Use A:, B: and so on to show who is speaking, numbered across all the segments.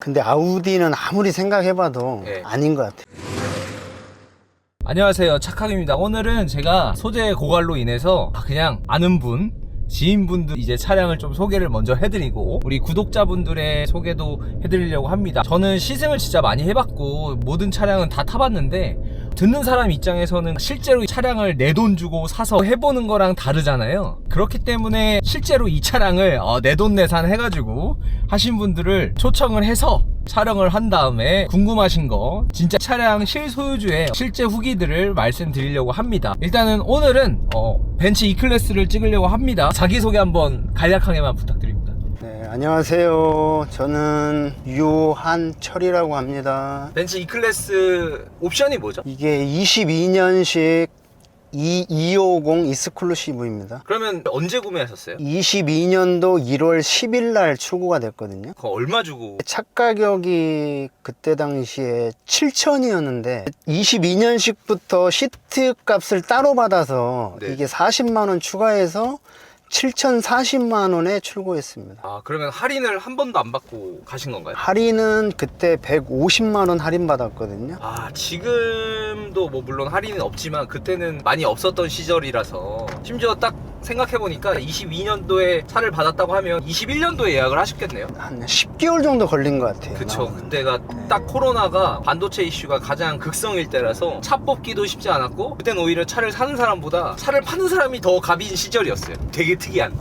A: 근데 아우디는 아무리 생각해봐도 아닌 것 같아요.
B: 안녕하세요, 착학입니다. 오늘은 제가 소재 고갈로 인해서 그냥 아는 분, 지인분들 이제 차량을 좀 소개를 먼저 해드리고 우리 구독자분들의 소개도 해드리려고 합니다. 저는 시승을 진짜 많이 해봤고 모든 차량은 다 타봤는데 듣는 사람 입장에서는 실제로 차량을 내 돈 주고 사서 해보는 거랑 다르잖아요. 그렇기 때문에 실제로 이 차량을 내돈내산 해가지고 하신 분들을 초청을 해서 촬영을 한 다음에 궁금하신 거 진짜 차량 실소유주의 실제 후기들을 말씀드리려고 합니다. 일단은 오늘은 벤츠 E클래스를 찍으려고 합니다. 자기소개 한번 간략하게만 부탁드립니다.
A: 네, 안녕하세요. 저는 유한철이라고 합니다.
B: 벤츠 E클래스 옵션이 뭐죠?
A: 이게 22년식 250 익스클루시브입니다.
B: 그러면 언제 구매하셨어요?
A: 22년도 1월 10일 날 출고가 됐거든요.
B: 그거 얼마 주고?
A: 차 가격이 그때 당시에 7천이었는데 22년식부터 시트 값을 따로 받아서 이게 40만 원 추가해서 7,040만 원에 출고했습니다.
B: 아, 그러면 할인을 한 번도 안 받고 가신 건가요?
A: 할인은 그때 150만 원 할인 받았거든요.
B: 아, 지금도 뭐 물론 할인은 없지만 그때는 많이 없었던 시절이라서 심지어 딱 생각해보니까 22년도에 차를 받았다고 하면 21년도에 예약을 하셨겠네요.
A: 한 10개월 정도 걸린 것 같아요.
B: 그쵸. 그때가 딱 코로나가 반도체 이슈가 가장 극성일 때라서 차 뽑기도 쉽지 않았고 그때는 오히려 차를 사는 사람보다 차를 파는 사람이 더 갑인 시절이었어요. 되게 특이한.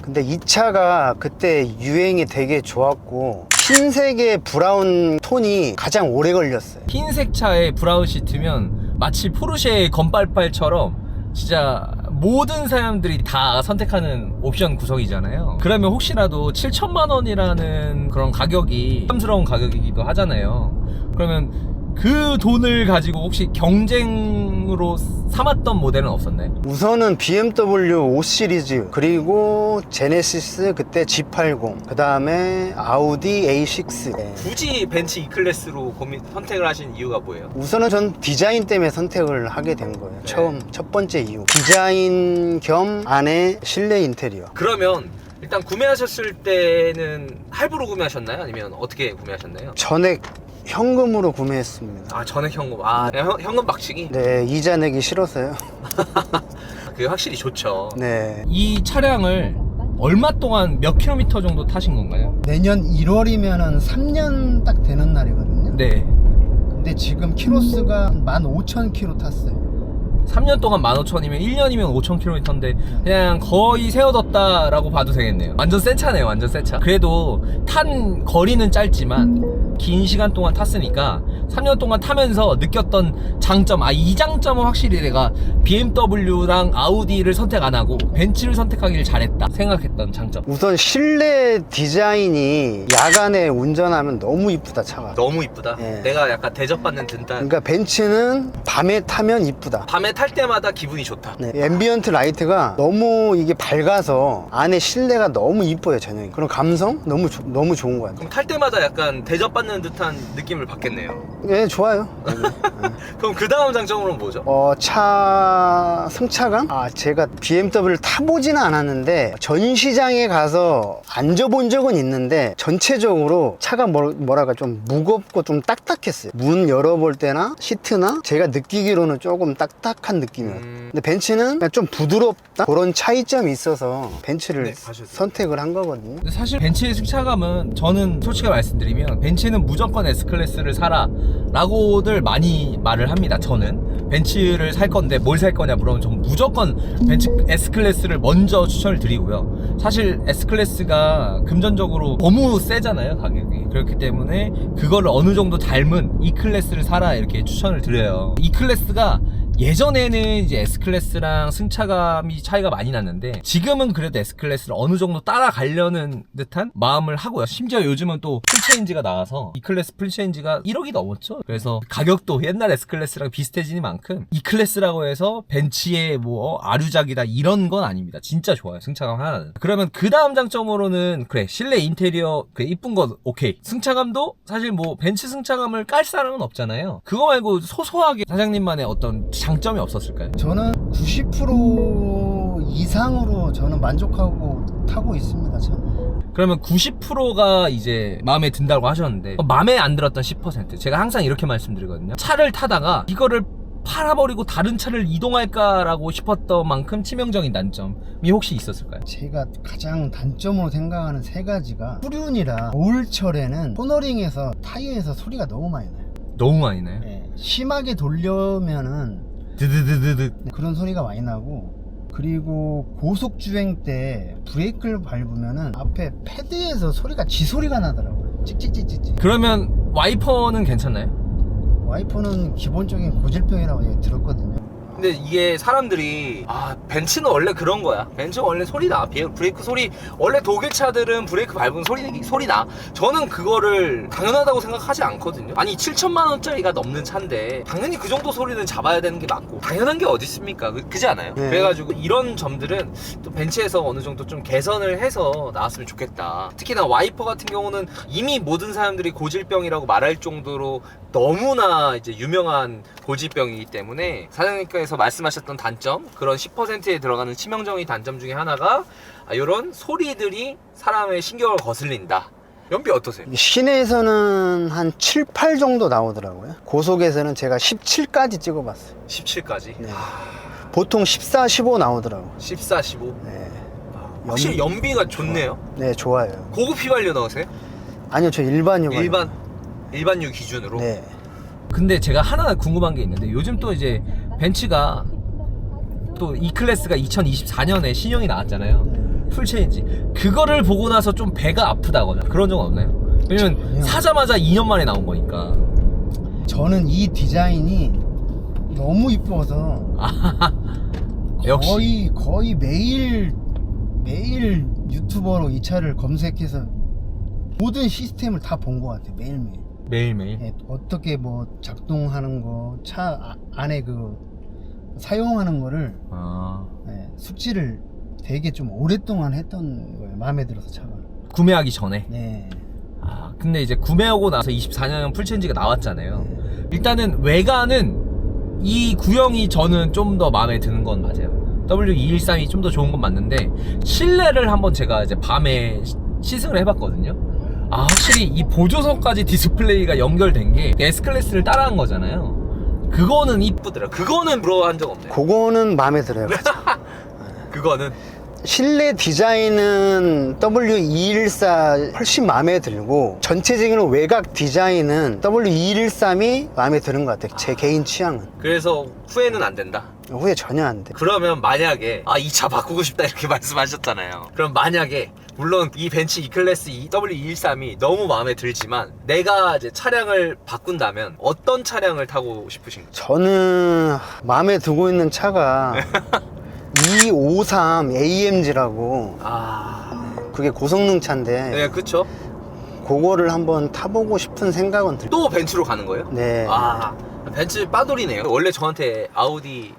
A: 근데 이 차가 그때 유행이 되게 좋았고 흰색의 브라운 톤이 가장 오래 걸렸어요.
B: 흰색 차에 브라운 시트면 마치 포르쉐의 건빨빨처럼 진짜 모든 사람들이 다 선택하는 옵션 구성이잖아요. 그러면 혹시라도 7천만 원이라는 그런 가격이 부담스러운 가격이기도 하잖아요. 그러면 그 돈을 가지고 혹시 경쟁으로 삼았던 모델은 없었나요?
A: 우선은 BMW 5 시리즈 그리고 제네시스 그때 G80 그 다음에 아우디 A6.
B: 굳이 벤츠 E클래스로 선택을 하신 이유가 뭐예요?
A: 우선은 전 디자인 때문에 선택을 하게 된 거예요. 처음 첫 번째 이유 디자인 겸 안에 실내 인테리어.
B: 그러면 일단 구매하셨을 때는 할부로 구매하셨나요? 아니면 어떻게 구매하셨나요?
A: 전액 현금으로 구매했습니다.
B: 아, 전액 현금. 현금 박치기?
A: 네, 이자 내기 싫어서요.
B: 그게 확실히 좋죠.
A: 네.
B: 이 차량을 얼마 동안 몇 킬로미터 정도 타신 건가요?
A: 내년 1월이면 3년 딱 되는 날이거든요.
B: 네.
A: 근데 지금 키로수가 15,000km 탔어요.
B: 3년 동안 15,000이면 1년이면 5,000km인데 그냥 거의 세워뒀다라고 봐도 되겠네요. 완전 새 차네요. 완전 새 차. 그래도 탄 거리는 짧지만 긴 시간 동안 탔으니까 3년 동안 타면서 느꼈던 장점, 이 장점은 확실히 내가 BMW랑 아우디를 선택 안 하고 벤츠를 선택하기를 잘했다 생각했던 장점.
A: 우선 실내 디자인이 야간에 운전하면 너무 이쁘다. 차가
B: 너무 이쁘다.
A: 네.
B: 내가 약간 대접받는 듯한.
A: 그러니까 벤츠는 밤에 타면 이쁘다.
B: 밤에 탈 때마다 기분이 좋다.
A: 네, 앰비언트 라이트가 너무 이게 밝아서 안에 실내가 너무 이뻐요. 전형이 그런 감성 너무 좋은 것 같아요.
B: 그럼 탈 때마다 약간 대접받는 듯한 느낌을 받겠네요.
A: 네, 좋아요.
B: 그럼 그 다음 장점으로는 뭐죠?
A: 차 승차감? 제가 BMW를 타보지는 않았는데 전시장에 가서 앉아본 적은 있는데 전체적으로 차가 뭐랄까 좀 무겁고 좀 딱딱했어요. 문 열어볼 때나 시트나 제가 느끼기로는 조금 딱딱한 느낌이에요. 근데 벤츠는 그냥 좀 부드럽다? 그런 차이점이 있어서 벤츠를 선택을 한 거거든요.
B: 근데 사실 벤츠의 승차감은 저는 솔직히 말씀드리면 벤츠는 무조건 S클래스를 사라 라고들 많이 말을 합니다. 저는 벤츠를 살 건데 뭘 살 거냐 물어보면 저는 무조건 벤츠 S클래스를 먼저 추천을 드리고요. 사실 S클래스가 금전적으로 너무 세잖아요, 가격이. 그렇기 때문에 그거를 어느 정도 닮은 E클래스를 사라 이렇게 추천을 드려요. E클래스가 예전에는 이제 S클래스랑 승차감이 차이가 많이 났는데 지금은 그래도 S클래스를 어느 정도 따라가려는 듯한 마음을 하고요. 심지어 요즘은 또 풀체인지가 나와서 E클래스 풀체인지가 1억이 넘었죠. 그래서 가격도 옛날 S클래스랑 비슷해지는 만큼 E클래스라고 해서 벤츠의 뭐 아류작이다 이런 건 아닙니다. 진짜 좋아요, 승차감 하나는. 그러면 그 다음 장점으로는 그래, 실내 인테리어 그래, 이쁜 거 오케이. 승차감도 사실 뭐 벤츠 승차감을 깔 사람은 없잖아요. 그거 말고 소소하게 사장님만의 어떤 장점이 없었을까요?
A: 저는 90% 이상으로 저는 만족하고 타고 있습니다. 저는.
B: 그러면 90%가 이제 마음에 든다고 하셨는데 마음에 안 들었던 10%, 제가 항상 이렇게 말씀드리거든요. 차를 타다가 이거를 팔아버리고 다른 차를 이동할까라고 싶었던 만큼 치명적인 단점이 혹시 있었을까요?
A: 제가 가장 단점으로 생각하는 세 가지가, 후륜이라 겨울철에는 코너링에서 타이어에서 소리가 너무 많이 나요.
B: 너무 많이 나요?
A: 네, 심하게 돌려면은
B: 드드드드드.
A: 그런 소리가 많이 나고, 그리고 고속주행 때 브레이크를 밟으면은 앞에 패드에서 소리가 지소리가 나더라고요. 찍찍찍찍찍.
B: 그러면 와이퍼는 괜찮나요?
A: 와이퍼는 기본적인 고질병이라고 얘기 들었거든요.
B: 근데 이게 사람들이 벤츠는 원래 그런 거야. 벤츠는 원래 소리 나. 브레이크 소리, 원래 독일 차들은 브레이크 밟으면 소리 나. 저는 그거를 당연하다고 생각하지 않거든요. 아니 7천만 원짜리가 넘는 차인데 당연히 그 정도 소리는 잡아야 되는 게 맞고, 당연한 게 어디 있습니까? 그지 않아요?
A: 네.
B: 그래가지고 이런 점들은 또 벤츠에서 어느 정도 좀 개선을 해서 나왔으면 좋겠다. 특히나 와이퍼 같은 경우는 이미 모든 사람들이 고질병이라고 말할 정도로 너무나 이제 유명한 고질병이기 때문에, 사장님께서 말씀하셨던 단점, 그런 10%에 들어가는 치명적인 단점 중에 하나가 이런 소리들이 사람의 신경을 거슬린다. 연비 어떠세요?
A: 시내에서는 한 7, 8 정도 나오더라고요. 고속에서는 제가 17까지 찍어봤어요.
B: 17까지?
A: 네. 보통 14, 15 나오더라고요.
B: 14, 15?
A: 네.
B: 확실히 연비가 좋네요.
A: 네, 좋아요.
B: 고급 휘발유 넣으세요?
A: 아니요, 저 일반유.
B: 일반유 기준으로?
A: 네.
B: 근데 제가 하나 궁금한 게 있는데, 요즘 또 이제 벤츠가 또 E클래스가 2024년에 신형이 나왔잖아요. 풀체인지. 그거를 보고 나서 좀 배가 아프다거나 그런 적은 없나요? 왜냐면
A: 전혀.
B: 사자마자 2년 만에 나온 거니까.
A: 저는 이 디자인이 너무 이뻐서
B: 역시
A: 거의 매일 유튜버로 이 차를 검색해서 모든 시스템을 다 본 것 같아요. 매일매일.
B: 매일매일.
A: 네, 어떻게 뭐 작동하는 거, 차 안에 그 사용하는 거를 네, 숙지를 되게 좀 오랫동안 했던 거예요. 마음에 들어서 차가.
B: 구매하기 전에.
A: 네.
B: 근데 이제 구매하고 나서 24년형 풀체인지가 나왔잖아요. 일단은 외관은 이 구형이 저는 좀 더 마음에 드는 건 맞아요. W213이 좀 더 좋은 건 맞는데, 실내를 한번 제가 이제 밤에 시승을 해봤거든요. 확실히 이 보조석까지 디스플레이가 연결된 게 S클래스를 따라한 거잖아요. 그거는 이쁘더라. 그거는 부러워한 적 없네요.
A: 그거는 마음에 들어요.
B: 그거는
A: 실내 디자인은 W214 훨씬 마음에 들고, 전체적인 외곽 디자인은 W213이 마음에 드는 것 같아요. 제 개인 취향은.
B: 그래서 후회는 안 된다.
A: 후회 전혀 안 돼.
B: 그러면 만약에 이 차 바꾸고 싶다 이렇게 말씀하셨잖아요. 그럼 만약에, 물론 이 벤츠 E클래스 W213이 너무 마음에 들지만 내가 이제 차량을 바꾼다면 어떤 차량을 타고 싶으신가요?
A: 저는 마음에 두고 있는 차가 253 AMG라고, 그게 고성능 차인데
B: 네, 그쵸.
A: 그거를 한번 타보고 싶은 생각은 들어요.
B: 또 벤츠로 가는 거예요?
A: 네.
B: 벤츠 빠돌이네요. 원래 저한테 아우디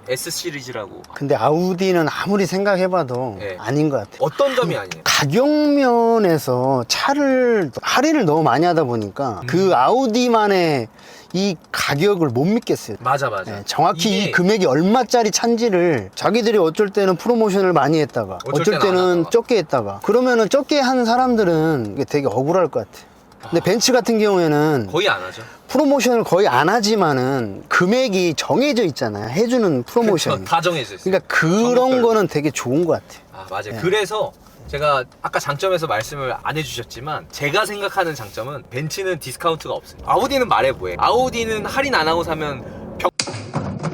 B: S 시리즈라고.
A: 근데 아우디는 아무리 생각해봐도
B: 네.
A: 아닌 것 같아요.
B: 어떤 점이 아니에요?
A: 가격면에서 차를 할인을 너무 많이 하다 보니까 그 아우디만의 이 가격을 못 믿겠어요.
B: 맞아.
A: 네, 정확히 이 금액이 얼마짜리 차인지를 자기들이 어쩔 때는 프로모션을 많이 했다가 어쩔 때는 적게 했다가, 그러면은 적게 한 사람들은 이게 되게 억울할 것 같아. 근데 벤츠 같은 경우에는
B: 거의 안 하죠.
A: 프로모션을 거의 안 하지만은 금액이 정해져 있잖아요. 해주는 프로모션이.
B: 그쵸, 다 정해져 있어요.
A: 그러니까 그런
B: 종목별로.
A: 거는 되게 좋은 것 같아요.
B: 맞아요.
A: 네.
B: 그래서 제가 아까 장점에서 말씀을 안 해주셨지만, 제가 생각하는 장점은 벤츠는 디스카운트가 없어요. 아우디는 말해 뭐해. 아우디는 할인 안 하고 사면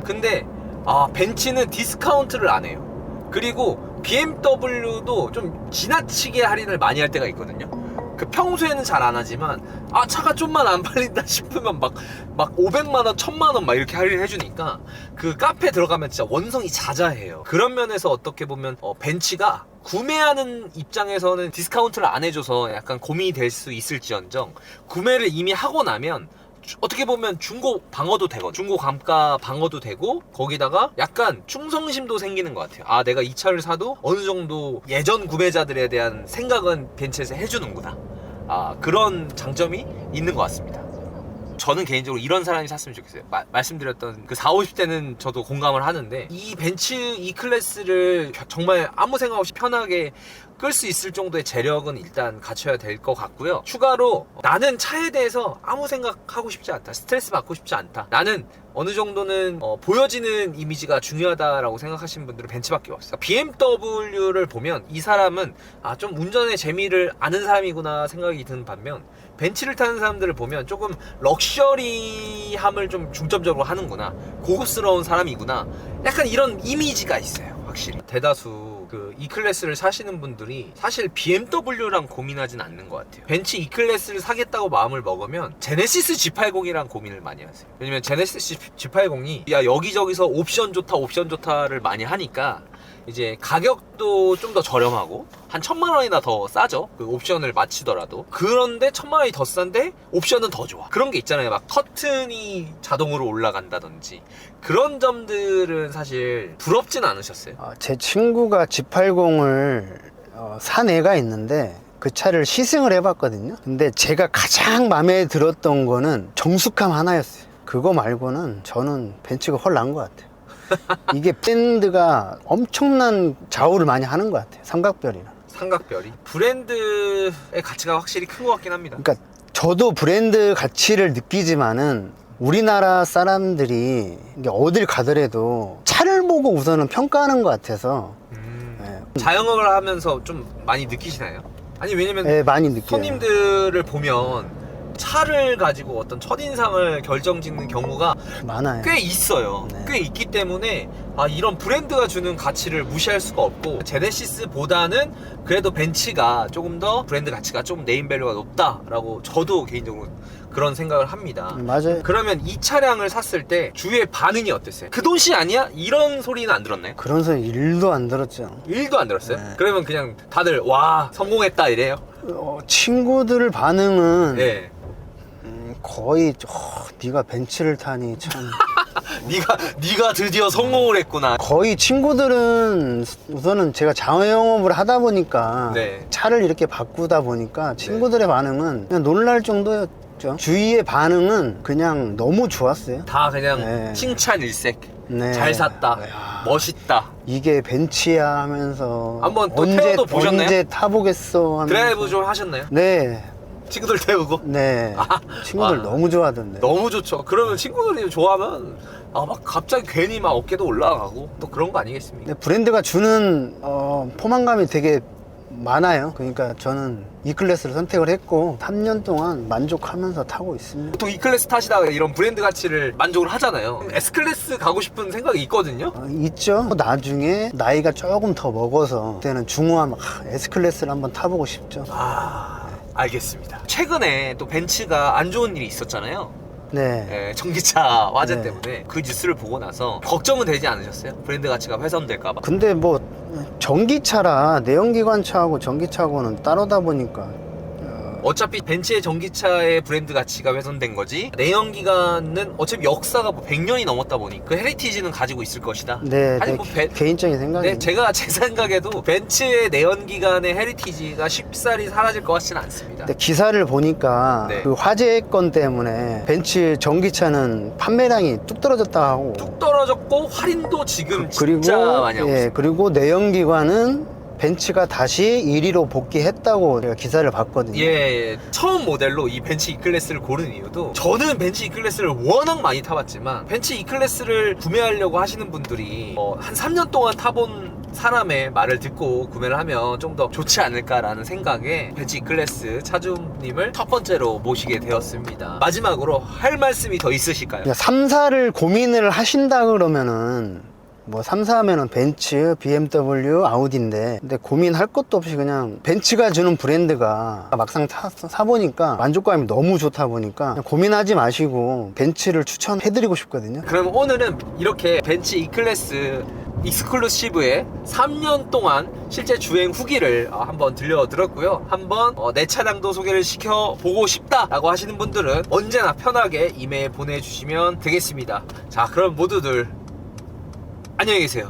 B: 근데 벤츠는 디스카운트를 안 해요. 그리고 BMW도 좀 지나치게 할인을 많이 할 때가 있거든요. 평소에는 잘 안 하지만 차가 좀만 안 팔린다 싶으면 막 500만원, 1000만원 막 이렇게 할인을 해주니까 그 카페 들어가면 진짜 원성이 자자해요. 그런 면에서 어떻게 보면 벤츠가 구매하는 입장에서는 디스카운트를 안 해줘서 약간 고민이 될 수 있을지언정, 구매를 이미 하고 나면 어떻게 보면 중고 방어도 되거든. 중고 감가 방어도 되고, 거기다가 약간 충성심도 생기는 것 같아요. 내가 이 차를 사도 어느 정도 예전 구매자들에 대한 생각은 벤츠에서 해주는구나. 그런 장점이 있는 것 같습니다. 저는 개인적으로 이런 사람이 샀으면 좋겠어요. 말씀드렸던 그 40, 50대는 저도 공감을 하는데, 이 벤츠 E클래스를 정말 아무 생각 없이 편하게 끌 수 있을 정도의 재력은 일단 갖춰야 될 것 같고요. 추가로 나는 차에 대해서 아무 생각하고 싶지 않다, 스트레스 받고 싶지 않다, 나는 어느 정도는 보여지는 이미지가 중요하다라고 생각하시는 분들은 벤츠밖에 없어요. BMW를 보면 이 사람은 좀 운전의 재미를 아는 사람이구나 생각이 드는 반면, 벤츠를 타는 사람들을 보면 조금 럭셔리함을 좀 중점적으로 하는구나, 고급스러운 사람이구나, 약간 이런 이미지가 있어요. 확실히 대다수 그 E클래스를 사시는 분들이 사실 BMW랑 고민하진 않는 것 같아요. 벤츠 E클래스를 사겠다고 마음을 먹으면 제네시스 G80이랑 고민을 많이 하세요. 왜냐면 제네시스 G80이 여기저기서 옵션 좋다를 많이 하니까 이제 가격도 좀 더 저렴하고 한 1000만원이나 더 싸죠, 그 옵션을 맞추더라도. 그런데 1000만원이 더 싼데 옵션은 더 좋아. 그런 게 있잖아요. 막 커튼이 자동으로 올라간다든지 그런 점들은 사실 부럽진 않으셨어요?
A: 제 친구가 G80을 산 애가 있는데 그 차를 시승을 해봤거든요. 근데 제가 가장 마음에 들었던 거는 정숙함 하나였어요. 그거 말고는 저는 벤츠가 훨 나은 것 같아요. 이게 브랜드가 엄청난 좌우를 많이 하는 것 같아요.
B: 삼각별이 브랜드의 가치가 확실히 큰 것 같긴 합니다.
A: 그러니까 저도 브랜드 가치를 느끼지만은 우리나라 사람들이 이게 어딜 가더라도 차를 보고 우선은 평가하는 것 같아서
B: 자영업을 하면서 좀 많이 느끼시나요? 아니 왜냐면
A: 네, 많이 느껴요.
B: 손님들을 보면 차를 가지고 어떤 첫인상을 결정짓는 경우가
A: 많아요.
B: 꽤 있어요.
A: 네.
B: 꽤 있기 때문에 이런 브랜드가 주는 가치를 무시할 수가 없고, 제네시스보다는 그래도 벤츠가 조금 더 브랜드 가치가 좀 네임밸류가 높다라고 저도 개인적으로 그런 생각을 합니다.
A: 맞아요.
B: 그러면 이 차량을 샀을 때 주위의 반응이 어땠어요? 그 돈이 아니야? 이런 소리는 안 들었나요?
A: 그런 소리 1도 안 들었죠.
B: 1도 안 들었어요?
A: 네.
B: 그러면 그냥 다들 와 성공했다 이래요?
A: 친구들 반응은
B: 네.
A: 거의 네가 벤츠를 타니 참.
B: 네가 드디어 성공을 했구나.
A: 거의 친구들은 우선은 제가 자영업을 하다 보니까
B: 네.
A: 차를 이렇게 바꾸다 보니까 친구들의 반응은 그냥 놀랄 정도였죠. 주위의 반응은 그냥 너무 좋았어요.
B: 다 그냥
A: 네.
B: 칭찬 일색.
A: 네.
B: 잘 샀다.
A: 야.
B: 멋있다.
A: 이게 벤츠야 하면서
B: 한번 또 태워도 보셨나요?
A: 언제 타보겠어 하면서.
B: 드라이브 좀 하셨나요?
A: 네.
B: 친구들 태우고?
A: 네. 친구들 너무 좋아하던데.
B: 너무 좋죠. 그러면 친구들이 좋아하면 막 갑자기 괜히 막 어깨도 올라가고 또 그런 거 아니겠습니까?
A: 근데 브랜드가 주는 포만감이 되게 많아요. 그러니까 저는 E클래스를 선택을 했고 3년 동안 만족하면서 타고 있습니다.
B: 보통 E클래스 타시다가 이런 브랜드 가치를 만족을 하잖아요. S클래스 가고 싶은 생각이 있거든요.
A: 있죠. 나중에 나이가 조금 더 먹어서 그때는 중후하면 S클래스를 한번 타보고 싶죠.
B: 알겠습니다. 최근에 또 벤츠가 안 좋은 일이 있었잖아요.
A: 네.
B: 전기차 화재
A: 네.
B: 때문에 그 뉴스를 보고 나서 걱정은 되지 않으셨어요? 브랜드 가치가 훼손될까봐.
A: 근데 뭐 전기차라 내연기관차하고 전기차하고는 따로다 보니까
B: 어차피 벤츠의 전기차의 브랜드 가치가 훼손된 거지, 내연기관은 어차피 역사가 뭐 100년이 넘었다 보니 그 헤리티지는 가지고 있을 것이다.
A: 네,
B: 아니
A: 네,
B: 뭐
A: 개인적인 생각이.
B: 네, 제가 제 생각에도 벤츠의 내연기관의 헤리티지가 쉽사리 사라질 것 같지는 않습니다.
A: 근데 기사를 보니까
B: 네.
A: 그 화재 건 때문에 벤츠 전기차는 판매량이 뚝 떨어졌다 하고
B: 뚝 떨어졌고 할인도 지금
A: 그리고
B: 진짜 많이 하고 있어요.
A: 그리고 내연기관은 벤츠가 다시 1위로 복귀했다고 제가 기사를 봤거든요.
B: 예, 처음 모델로 이 벤츠 E클래스를 고른 이유도, 저는 벤츠 E클래스를 워낙 많이 타봤지만 벤츠 E클래스를 구매하려고 하시는 분들이 한 3년 동안 타본 사람의 말을 듣고 구매를 하면 좀 더 좋지 않을까라는 생각에 벤츠 E클래스 차주님을 첫 번째로 모시게 되었습니다. 마지막으로 할 말씀이 더 있으실까요?
A: 3사를 고민을 하신다 그러면은 뭐 3사 하면은 벤츠, BMW, 아우디인데 근데 고민할 것도 없이 그냥 벤츠가 주는 브랜드가 막상 사보니까 만족감이 너무 좋다 보니까 그냥 고민하지 마시고 벤츠를 추천해드리고 싶거든요.
B: 그럼 오늘은 이렇게 벤츠 E클래스 익스클루시브의 3년 동안 실제 주행 후기를 한번 들려드렸고요. 한번 내 차량도 소개를 시켜보고 싶다라고 하시는 분들은 언제나 편하게 이메일 보내주시면 되겠습니다. 자, 그럼 모두들 안녕히 계세요.